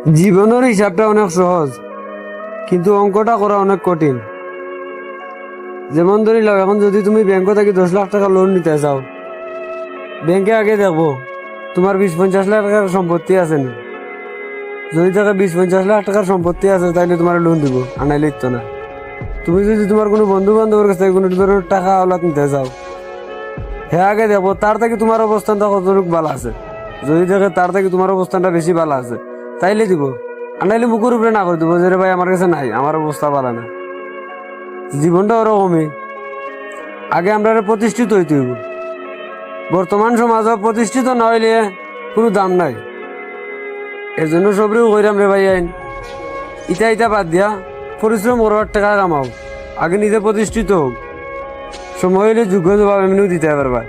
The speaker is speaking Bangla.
জীবনের হিসাবটা অনেক সহজ, কিন্তু অঙ্কটা করা অনেক কঠিন। যেমন ধরি লাও, এখন যদি তুমি ব্যাংক থেকে 10 লাখ টাকা লোন নিতে চাও, ব্যাংকে আগে দেখবো তোমার 20-50 লাখ টাকার সম্পত্তি আছে নি। যদি তাকে 20-50 লাখ টাকার সম্পত্তি আছে তাইলে তোমার লোন দিব, আর নাইলে দিত না। তুমি যদি তোমার কোনো বন্ধু বান্ধবের কাছ থেকে কোনো ধরনের টাকা আওলাদ নিতে চাও, হ্যাঁ আগে দেখবো তার থেকে তোমার অবস্থানটা কতটুকু ভালো আছে। যদি দেখে তার থেকে তোমার অবস্থানটা বেশি ভালো আছে তাইলে দিব, আর নাইলে মুখের উপরে না করে দেবো যে রে ভাই আমার কাছে নাই, আমার অবস্থা ভালো না। জীবনটা ওরকমই, আগে আমরা প্রতিষ্ঠিত হইতে হইব। বর্তমান সমাজে প্রতিষ্ঠিত না হইলে কোনো দাম নাই। এর জন্য সবরেও কইরাম রে ভাই, আইন ইটা ইটা বাদ দিয়া পরিশ্রম করবার টাকা কামাও, আগে নিজে প্রতিষ্ঠিত হোক, সময় হইলে যোগ্য জবাব এমনিও দিতে পারবা।